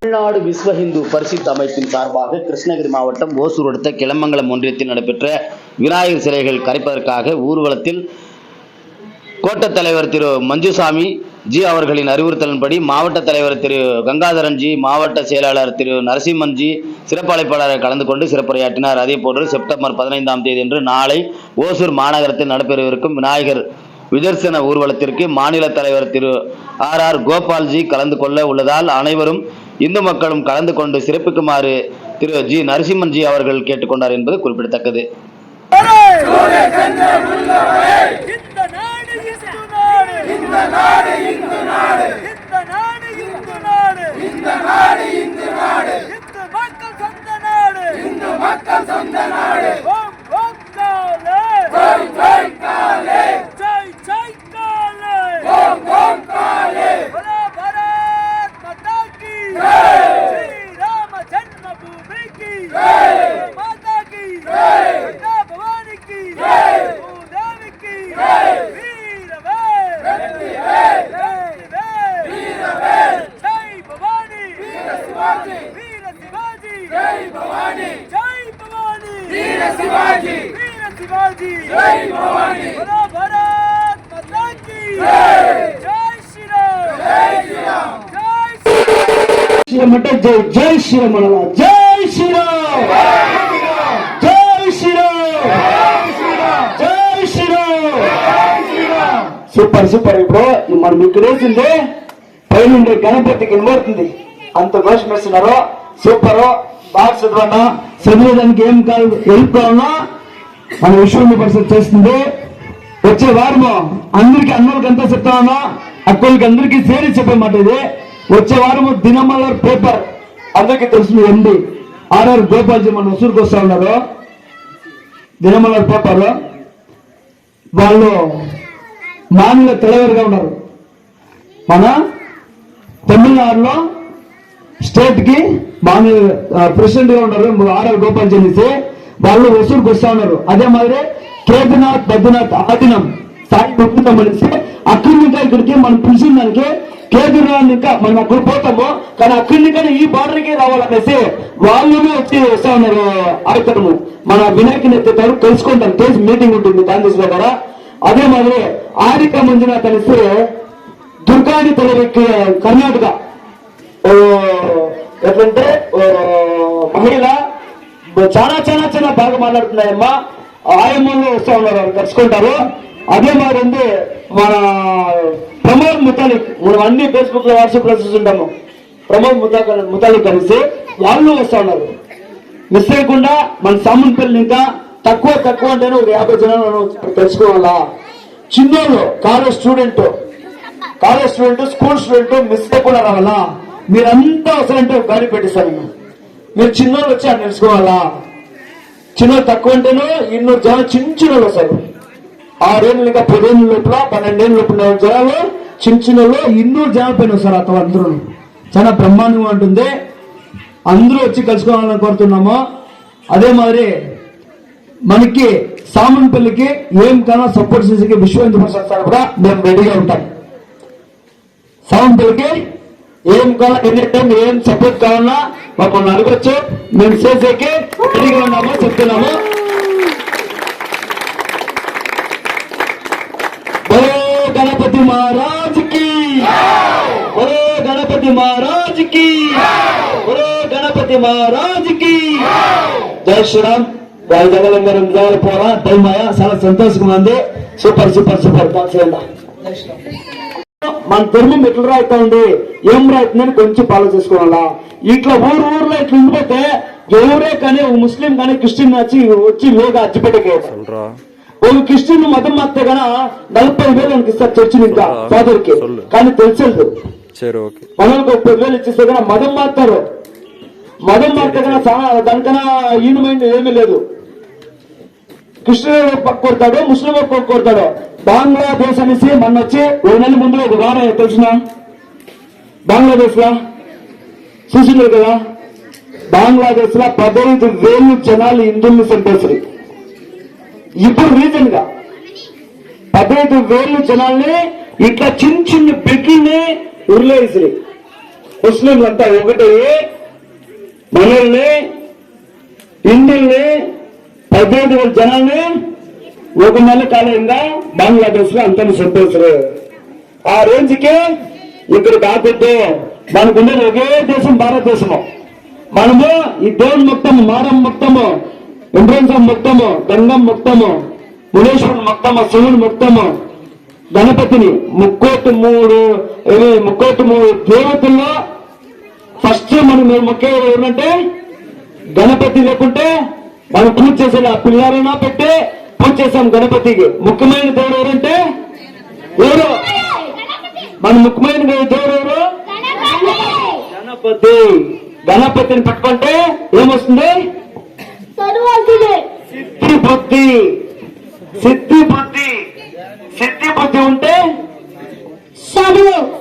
தமிழ்நாடு விஸ்வ இந்து பரிசுத்த அமைப்பின் சார்பாக கிருஷ்ணகிரி மாவட்டம் ஓசூர் அடுத்த கிளமங்கலம் ஒன்றியத்தில் நடைபெற்ற விநாயகர் சிலைகள் கரைப்பதற்காக ஊர்வலத்தில் கோட்ட தலைவர் திரு மஞ்சுசாமி ஜி அவர்களின் அறிவுறுத்தலின்படி மாவட்ட தலைவர் திரு கங்காதரன் ஜி, மாவட்ட செயலாளர் திரு நரசிம்மன் ஜி சிறப்பு அழைப்பாளர் கலந்து கொண்டு சிறப்புரையாற்றினார். அதேபோன்று செப்டம்பர் 15ஆம் தேதி அன்று நாளை ஓசூர் மாநகரத்தில் நடைபெறவிருக்கும் விநாயகர் விதர்சன ஊர்வலத்திற்கு மாநில தலைவர் திரு ஆர் கோபால்ஜி கலந்து கொள்ள உள்ளதால் அனைவரும் இந்து மக்களும் கலந்து கொண்டு சிறப்பிக்குமாறு திரு ஜி நரசிம்மன் ஜி அவர்கள் கேட்டுக்கொண்டார் என்பது குறிப்பிடத்தக்கது. जय श्रीराम, जय श्रीराम, जय श्रीराम, जय श्रीराम. Super super. ఇప్పుడు మనం ఇక్కడ వేసింది పైనుండే గణపతికి వినబడుతుంది, అంత ఘోషం వేస్తున్నారు. సూపర్, బాగా చదవన్నా. చదివేదానికి ఏం కాదు, హెల్ప్ కావాలన్నా మన విశ్వ పరిస్థితి చేస్తుంది. వచ్చే వారము అందరికి అన్నోళ్ళకంతా చెప్తా ఉన్నా, అక్కడికి అందరికీ సేరి చెప్పే మాట ఇది. వచ్చే వారము దినమలర్ పేపర్ అందరికీ తెలుసు, ఎండి ఆర్ఆర్ గోపాల్జీ మన ఉసూరుకు వస్తా ఉన్నారు. దినమలర్ పేపర్ వాళ్ళు మాన్యుల தலைவர்గా ఉన్నారు. మన తమిళనాడులో స్టేట్ కి మాన్యుల ప్రెసిడెంట్ గా ఉన్నారు ఆర్ఆర్ గోపాల్జీ అనేసి. వాళ్ళు ఉసూరుకు వస్తా ఉన్నారు. అదే మాదిరి కేదార్నాథ్ బద్రీనాథ్ ఆదినం సాయి భక్తులం అనేసి అక్కడి నుంచి ఇక్కడికి మనం పిలిచిన దానికి కేదార్నాథ్ ఇంకా మనం అక్కడ పోతాము, కానీ అక్కడి నుంచి ఈ బార్డర్కి రావాలనేసి వాళ్ళు వచ్చి వస్తా ఉన్నారు. ఆడతాము మన వినాయకుని ఎత్తుతారు, తెలుసుకుంటారు, తెలిసి మీటింగ్ ఉంటుంది గాంధీ దగ్గర. అదే మాదిరి ఆరిక మంజునాథ్ అనేసి దుర్గాని తలకి కర్ణాటక ఎట్లంటే మహిళ చాలా చాలా చాలా బాగా మాట్లాడుతున్నాయమ్మా. ఆయమ్మలు వస్తా ఉన్నారు, వాళ్ళు కలుసుకుంటారు. అదే మాదిరి ఉంది మన ప్రమోద్ ముతాలిక్, మనం అన్ని ఫేస్బుక్ లో వాట్సాప్ లో చూస్తుంటాము. ప్రమోద్ ముతాలిక్ కలిసి వాళ్ళు వస్తా ఉన్నారు. మిస్ చేయకుండా మన సామంతపల్లి ఇంకా తక్కువ అంటేనే ఒక 50 జనాలు తెలుసుకోవాలా. చిన్నోళ్ళు college student, school student miss చేయకుండా రావాలా. మీరంతా వస్తారంటే ఒక గాడి పెట్టిస్తాను. మీరు చిన్నోళ్ళు వచ్చి అని తెలుసుకోవాలా. చిన్నోళ్ళు తక్కువ అంటేనే 200 జనాలు చిన్నోళ్ళు వస్తారు. 6 ఏళ్ళు ఇంకా 10 ఏళ్ళ లోపల 12 ఏళ్ళ లోపల జనాలు చిన్నోళ్ళు 200 జనాల పైన వస్తారు. అతను అందరూ చాలా బ్రహ్మాండంగా ఉంటుంది. అందరూ వచ్చి కలుసుకోవాలని కోరుతున్నాము. అదే మాదిరి మనకి సామన్పల్లికి ఏం కావాలో సపోర్ట్ చేసేకి విశ్వ హిందూ పరిషత్ కూడా మేము రెడీగా ఉంటాం. సామన్పల్లికి ఏం కావాలో ఎనీ టైం ఏం సపోర్ట్ కావాలన్నా మమ్మల్ని అడగచ్చు, మేము చేసేకి రెడీగా ఉన్నాము చెప్తున్నాము. గణపతి మహారాజ్కి, గణపతి మహారాజ్కి, గణపతి మహారాజ్కి జై శ్రీరామ్. జగలంగారు పోరా దయమాయ చాలా సంతోషంగా ఉంది. Super super super. మన ధర్మం ఎట్లా రాయితా ఉంది, ఏం రాయితుందని కొంచెం ఫాలో చేసుకోవాలా. ఇట్లా ఊర్లో ఇట్లా ఉండిపోతే ఎవరే కానీ ముస్లిం కానీ క్రిస్టియన్ వచ్చి వేగా అచ్చిపెట్టకే. ఒక క్రిస్టియన్ మతం మాత్తే కన్నా 40,000 మనకి ఇస్తారు చర్చిని ఇంకా ఫాదర్ కి, కానీ తెలిసేది మనకు 30,000 ఇచ్చేస్తే కన్నా మతం మారుతారు. మతం మారితే కన్నా చాలా దానికన్నా ఈనమైంది ఏమీ లేదు. క్రిస్టియన్ పక్క కొడతాడు, ముస్లిం పక్క కొడతాడు. బంగ్లాదేశ్ అనేసి మొన్న వచ్చి 1 నెల ముందు ఒక వారం తెలిసిన బంగ్లాదేశ్ లో చూసినారు కదా. బంగ్లాదేశ్ లో 15,000 జనాలు హిందువుల్ని చంపేశారు. ఇప్పుడు రీసెంట్ గా 15,000 జనాల్ని ఇట్లా చిన్న చిన్న బిడ్డల్ని ఉరిలేసి ముస్లింలంతా ఒకటి మనల్ని హిందుల్ని 15,000 జనాల్ని ఒక నెల కాలంగా బంగ్లాదేశ్ లో అంతా చంపేశారు. ఆ రేంజ్ కి ఇక్కడ కాకపోతే మనకుండేది ఒకే దేశం భారతదేశము. మనము ఈ దేవుని మొత్తము, మారం మొత్తము, ఇంద్రేంద్రం మొత్తము, గంగం మొత్తము, మునేశ్వరుని మొత్తము, శివుని మొత్తము, గణపతిని 33 దేవతల్లో ఫస్ట్ మనం మొక్కేది ఏమంటే గణపతి. లేకుంటే మనం పూజ చేసేది ఆ పిల్లలైనా పెట్టి పూజ చేసాం గణపతికి. ముఖ్యమైన దేవుడు ఎవరంటే ఎవరు? మన ముఖ్యమైన దేవుడు ఎవరు? గణపతి. గణపతిని పెట్టుకుంటే ఏమొస్తుంది? సిద్ధి బుద్ధి. సిద్ధి బుద్ధి. సిద్ధి బుద్ధి ఉంటే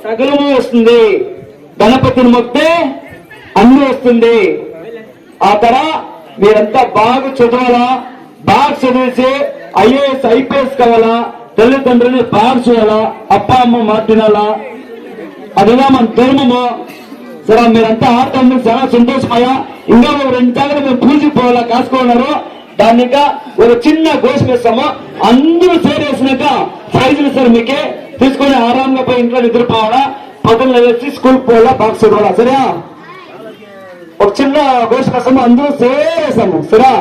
సగలము వస్తుంది. గణపతిని మొక్కితే అన్ని వస్తుంది. ఆ తర మీరంతా బాగా చదవాలా, బాగా చదివేసి ఐఏఎస్ ఐపీఎస్ కావాలా, తల్లిదండ్రులని బాగా చూడాలా, అప్ప అమ్మ మాట తినాలా, అదిగా మన ధర్మము. సరే మీరంతా ఆడతాము, చాలా సంతోషమయ్యా. ఇంకా ఒక 2 సార్లు మేము పూజకి పోవాలా కాసుకోన్నారు. దాన్ని ఇంకా ఒక చిన్న గోష్ వేస్తాము. అందరూ చేరేసినాక ప్రైజులు సార్ మీకే తీసుకొని ఆరాంగా పోయి ఇంట్లో నిద్రపోవాలా, పొద్దున్న వేసి స్కూల్కి పోవాలా, బాగా చదవాలా. సరేనా? ఒక చిన్న గోష్ వేస్తాము, అందరూ చేరేస్తాము. సరే?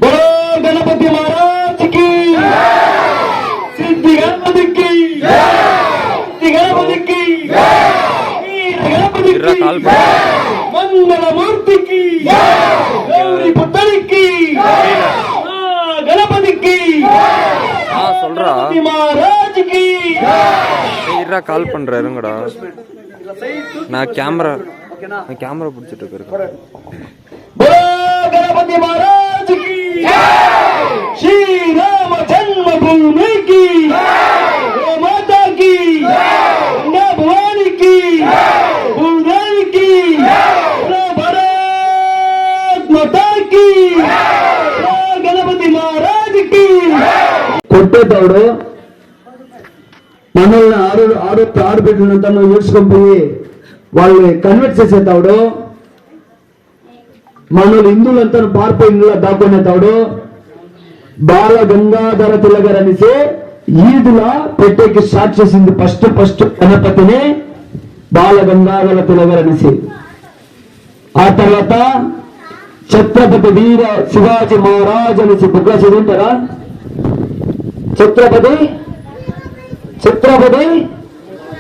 బలో గణపతి మహారాజ్కి, సిద్ధి గణపతికి, సిద్ధి గణపతికి, గణపతికి, మంగళమూర్తికి, గౌరీ పుత్రుడికి, గణపతికి, మహారాజ్కి. கால் பண்ற இருங்கடா. நான் கேமரா பிடிச்சிட்டு இருக்கேன். गणपति महाराज की, श्री राम जन्मभूमि की, गौ माता की, गंगा भवानी की, भूदेवी की, भारत माता की, गणपति महाराज की. కొట్టేతాడు మనల్ని ఆడబిడ్డలంతా ఈడ్చుకొని పోయి వాళ్ళని కన్వర్ట్ చేసేతాడు. మనల్ని హిందువులంతా పారిపోయి ఇంట్లో దాక్కునేతాడు. బాల గంగాధర తిలకర్ అనేసి ఈదులా పెట్టేకి స్టార్ట్ చేసింది ఫస్ట్ గణపతిని బాల గంగాధర తిలకర్ అనేసి. ఆ తర్వాత ఛత్రపతి వీర శివాజీ మహారాజ్ అనేసి బుక్లో చదువుతారా? ఛత్రపతి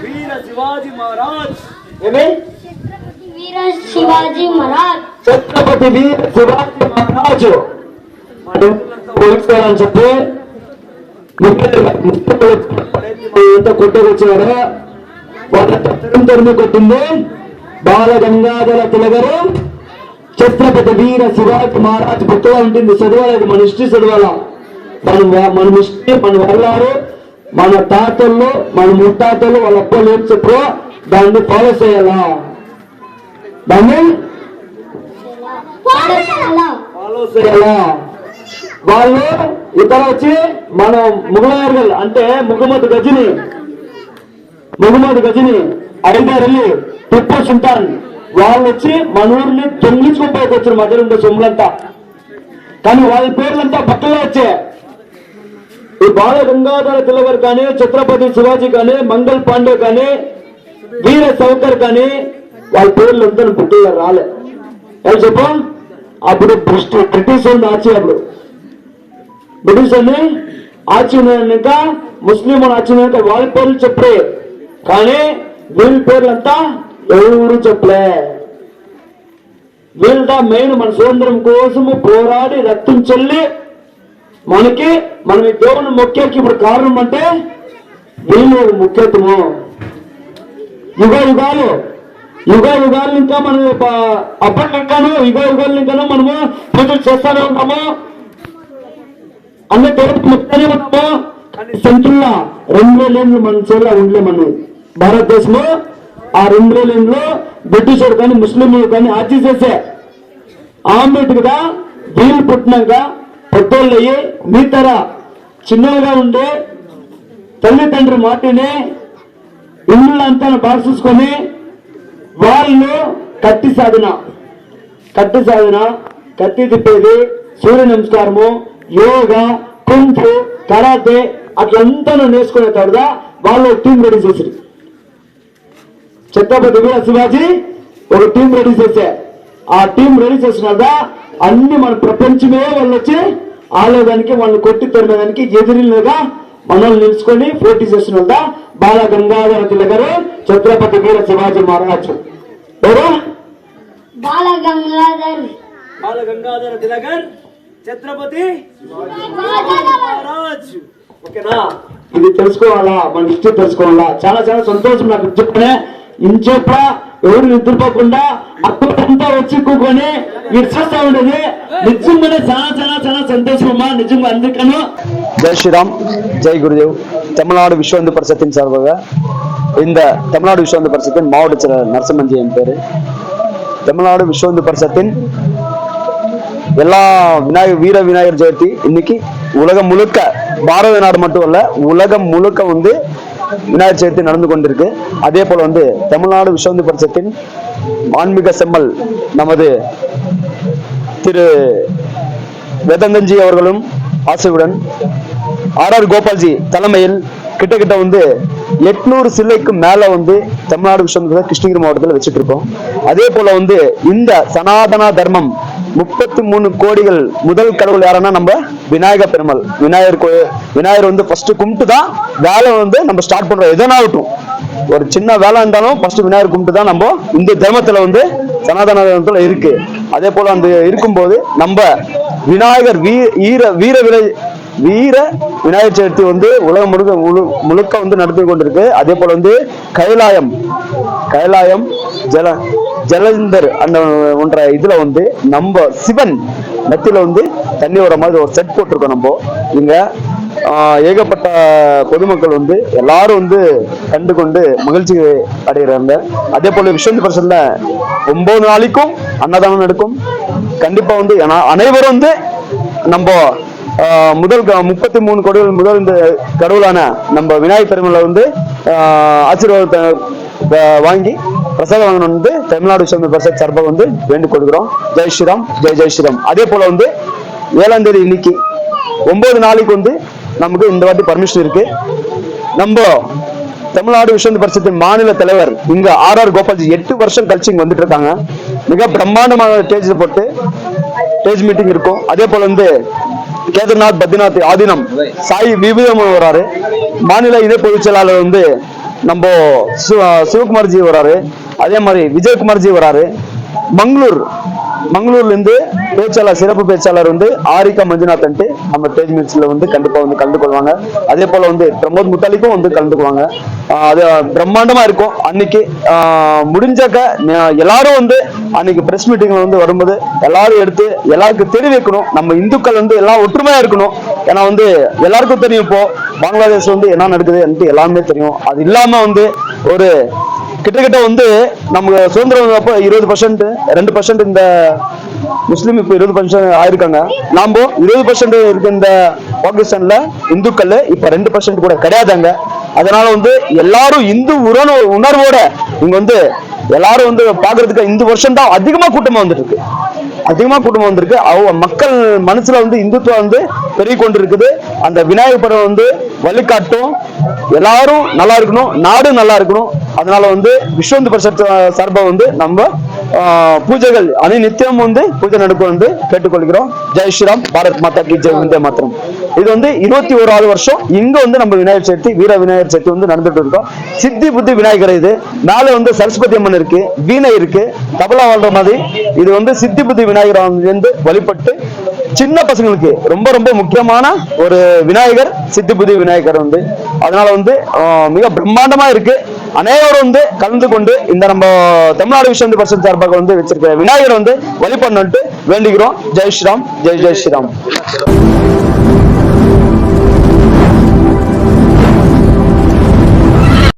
వీర శివాజీ మహారాజ్. ఏమే? వీర శివాజీ మహారాజ్. ఛత్రపతి వీర శివాజీ మహారాజు పోలీసులని చెప్పి కొట్టుకొచ్చారు. వాళ్ళంతా తరిమి కొట్టింది బాల గంగాధర తిలకరు. ఛత్రపతి వీర శివాజీ మహారాజ్ గుర్తుగా ఉంటుంది. చదవాలి, మన హిస్టరీ చదవాలా. మన హిస్టరీ, మన వెళ్ళారు, మన తాతల్లో, మన ముత్తాతలు, వాళ్ళ అప్పలు ఏం చెప్పారో దాన్ని ఫాలో చేయాలా. దాన్ని ఫాలో చేయాలా. వాళ్ళు ఇక్కడ వచ్చి మన ముఘలాయర్గల్ అంటే ముహమ్మద్ గజని అడిగారెళ్ళి టిప్పు సుల్తాన్ వాళ్ళు వచ్చి మన ఊరిని దొంగిలించుకుంటానికి వచ్చారు మధ్యలో ఉండే సొమ్ములంతా. కానీ వాళ్ళ పేర్లంతా పక్కలో వచ్చే ఈ బాల గంగాధర తిలకర్ కానీ, ఛత్రపతి శివాజీ కానీ, మంగళ్ పాండే కానీ, వీర సౌకర్ కానీ వాళ్ళ పేర్లు అంతా బుక్కుల్లో రాలే. ఏం చెప్పు? అప్పుడు బ్రిటిష్ వాళ్ళని ఆచి, అప్పుడు బ్రిటిష్ వాళ్ళని ఆచి ఉన్నాక, ముస్లిం ఆచి ఉన్నాక వాళ్ళ పేర్లు చెప్పలే. కానీ వీళ్ళ పేర్లంతా ఎవరు చెప్పలే. వీళ్ళ మెయిన్ మన స్వతంత్రం కోసము పోరాడి రక్తం చెల్లి మనం ఈ దేవుని మొక్కేకి ఇప్పుడు కారణం అంటే వీళ్ళు ముఖ్యత్వము. యుగాలు ఇంకా మనం అప్పటి ఇంకాను యుగాలు ఇంకాను మనము పూజలు చేస్తానే ఉంటాము, అన్ని దేవుడికి మొక్కనే ఉన్నాము. కానీ సెంట్రల్లో 2000 ఏళ్ళు మన చేతిలో ఉండలే. మనం భారతదేశంలో ఆ 2000 ఏళ్ళు బ్రిటిష్ కానీ ముస్లింలు కానీ ఆర్జీ చేసే ఆమెట్టుగా వీళ్ళు పుట్టినాక పెద్దోళ్ళు అయ్యి మీ తర చిన్నగా ఉండి తల్లిదండ్రుల మాటని ఇల్లంతా బాగా చూసుకొని వాళ్ళు కత్తి సాధన, కత్తి తిప్పేది, సూర్య నమస్కారము, యోగా, కుంఫు, కరాటే అట్లంతా నేర్చుకునే తర్వాత వాళ్ళు టీం రెడీ చేశారు. ఛత్రపతి వీర శివాజీ ఒక టీం రెడీ చేశా. ఆ టీం రెడీ చేసిన అన్ని మన ప్రపంచమే వాళ్ళు వచ్చి ఆలోదానికి వాళ్ళని కొట్టి తరిమేదానికి ఎదిరిలుగా మనల్ని నిలుచుకొని పోటీ చేస్తున్న బాల గంగాధర తిలక్ గారు, ఛత్రపతి వీర శివాజీ మహారాజు. ఎవరు? బాల గంగాధర్ తిలక్ గారు, ఛత్రపతి మహారాజ్. ఓకేనా? ఇది తెలుసుకోవాలా, మన హిస్టరీ తెలుసుకోవాలా. చాలా చాలా సంతోషం నాకు చెప్పనే ఇంచేప ఎవరు నిద్రపోకుండా అప్పుడంతా వచ్చి కూకొని ఇడ్చేస్తా ఉండేది. నిజంగానే చాలా చాలా చాలా సంతోషం అమ్మా, నిజంగా అందుకను. ஜெய் ஸ்ரீராம், ஜெய் குருதேவ். தமிழ்நாடு விஸ்வ இந்து பரிஷத்தின் சார்பாக இந்த தமிழ்நாடு விஸ்வ இந்து பரிஷத்தின் மாவட்ட செயலர் நரசிம்மன்ஜி என் பேரு. தமிழ்நாடு விஸ்வ இந்து பரிஷத்தின் எல்லா வீர விநாயகர் ஜெயந்தி இன்னைக்கு உலகம் முழுக்க, பாரத நாடு மட்டும் இல்ல உலகம் முழுக்க வந்து விநாயகர் சதுர்த்தி நடந்து கொண்டிருக்கு. அதே போல வந்து தமிழ்நாடு விஸ்வ இந்து பரிஷத்தின் ஆன்மீக செம்மல் நமது திரு வேதந்தன்ஜி அவர்களும் ஆசையுடன் ஆர் கோபால்ஜி தலைமையில் கிட்ட வந்து 800 சிலைக்கு மேல வந்து தமிழ்நாடு விஸ்வ இந்து கிருஷ்ணகிரி மாவட்டத்தில் வச்சுட்டு இருக்கோம். அதே போல வந்து இந்த சனாதன தர்மம் 33 கோடிகள் முதல் கடவுள் யாருன்னா நம்ம விநாயகர் பெருமாள். விநாயகர் வந்து ஃபர்ஸ்ட் கும்பிட்டு தான் வேலை வந்து நம்ம ஸ்டார்ட் பண்றோம். எதனாகட்டும், ஒரு சின்ன வேலை இருந்தாலும் ஃபர்ஸ்ட் விநாயகர் கும்பிட்டு தான் நம்ம இந்த தர்மத்துல வந்து சனாதன தர்மத்துல இருக்கு. அதே போல அந்த இருக்கும்போது நம்ம விநாயகர் வீர விநாயகர் சதுர்த்தி வந்து உலகம் முழுக்க வந்து நடத்தி கொண்டிருக்கு. அதே போல வந்து கைலாயம் ஜலந்தர் அந்த ஒன்ற இதுல வந்து நம்ம சிவன் நத்தில வந்து தண்ணி வர மாதிரி ஒரு செட் போட்டிருக்கோம். நம்ம இங்க ஏகப்பட்ட பொதுமக்கள் வந்து எல்லாரும் வந்து கண்டு கொண்டு மகிழ்ச்சி அடைகிறாங்க. அதே போல விஸ்வ இந்து பரிஷத்துல 9 நாளைக்கும் அன்னதானம் நடக்கும். கண்டிப்பா வந்து அனைவரும் வந்து நம்ம முதல் 33 கோடிகள் முதல் இந்த கடவுளான நம்ம விநாயகர் பெருமாளை வந்து ஆசீர்வாதத்தை வாங்கி பிரசாதம் வாங்கணும் வந்து தமிழ்நாடு விஸ்வ இந்து பரிஷத் சார்பாக வந்து வேண்டிக் கொள்கிறோம். ஜெய் ஸ்ரீராம், ஜெய் ஸ்ரீராம். அதே போல வந்து 7ஆம் தேதி இன்னைக்கு 9 நாளைக்கு வந்து நமக்கு இந்த வாட்டி பர்மிஷன் இருக்கு. நம்ம தமிழ்நாடு விஸ்வ இந்து பரிஷத்தின் மாநில தலைவர் இங்க ஆர் கோபால்ஜி 8 வருஷம் கழிச்சு இங்க வந்துட்டு இருக்காங்க. மிக பிரம்மாண்டமான ஸ்டேஜ்ல போட்டு ஸ்டேஜ் மீட்டிங் இருக்கும். அதே போல வந்து கேதார்நாத் பத்ரிநாத் ஆதீனம் சாய் விபீதம் வராரு. மாநில இணை பொதுச் செயலாளர் வந்து நம்ம சிவகுமார்ஜி வராரு. அதே மாதிரி விஜயகுமார்ஜி வராரு. மங்களூர்ல இருந்து பேச்சாளர், சிறப்பு பேச்சாளர் வந்து ஆரிகா மஞ்சுநாத் நம்ம ஸ்டேஜ் மீட்ஸ்ல வந்து கண்டிப்பா வந்து கலந்து கொள்வாங்க. அதே போல வந்து பிரமோத் முத்தாலிக்கும் வந்து கலந்துக்குவாங்க. அது பிரம்மாண்டமா இருக்கும். அன்னைக்கு முடிஞ்சாக்க எல்லாரும் வந்து அன்னைக்கு பிரஸ் மீட்டிங்ல வந்து வரும்போது எல்லாரும் எடுத்து எல்லாருக்கும் தெரிவிக்கணும். நம்ம இந்துக்கள் வந்து எல்லாம் ஒற்றுமையா இருக்கணும். ஏன்னா வந்து எல்லாருக்கும் தெரியும் இப்போ பங்களாதேஷ் வந்து என்ன நடக்குது எல்லாமே தெரியும். அது இல்லாம வந்து ஒரு கிட்டத்தட்ட வந்து நமக்கு சுதந்திரம் அப்போ 20%, 2% இந்த முஸ்லீம் இப்ப 20% ஆயிருக்காங்க. நாம 20% இருக்க இந்த பாகிஸ்தான்ல இந்துக்கள் இப்ப 2% கூட கிடையாதாங்க. அதனால வந்து எல்லாரும் இந்து உணர்வோட இங்க வந்து எல்லாரும் வந்து பாக்குறதுக்கு இந்த வருஷம் தான் அதிகமா கூட்டமா வந்திருக்கு. மக்கள் மனசுல வந்து இந்துத்துவம் வந்து பெருகி கொண்டிருக்குது. அந்த விநாயகர் படம் வந்து வழிகாட்டும். எல்லாரும் நல்லா இருக்கணும், நாடு நல்லா இருக்கணும். அதனால வந்து விஸ்வ இந்து பரிஷத் சார்பா வந்து நம்ம பூஜைகள் நித்தியம் வந்து பூஜை நடக்கும் வந்து கேட்டுக்கொள்கிறோம். ஜெய் ஸ்ரீராம், பாரத் மாதா கி ஜெய், வந்தே மாதரம். இது வந்து 21வது வருஷம் இங்க வந்து நம்ம விநாயகர் சதுர்த்தி, வீர விநாயகர் சதுர்த்தி வந்து நடந்துட்டு இருக்கோம். சித்தி புத்தி விநாயகர் இது. மேல வந்து சரஸ்வதி அம்மன் இருக்கு, வீணை இருக்கு, தபலா வாழ்ற மாதிரி. இது வந்து சித்தி புத்தி விநாயகர் வந்து வழிபட்டு சின்ன பசங்களுக்கு ரொம்ப ரொம்ப முக்கியமான ஒரு விநாயகர், சித்தி புத்தி விநாயகர் வந்து. அதனால வந்து மிக பிரம்மாண்டமா இருக்கு. அனைவரும் வந்து கலந்து கொண்டு இந்த நம்ம தமிழ்நாடு விஸ்வ இந்து பரிஷத் சார்பாக வந்து வச்சிருக்க விநாயகர் வந்து வழிபடணும்ட்டு வேண்டிக்கிறோம். ஜெய் ஸ்ரீராம், ஜெய் ஸ்ரீராம்.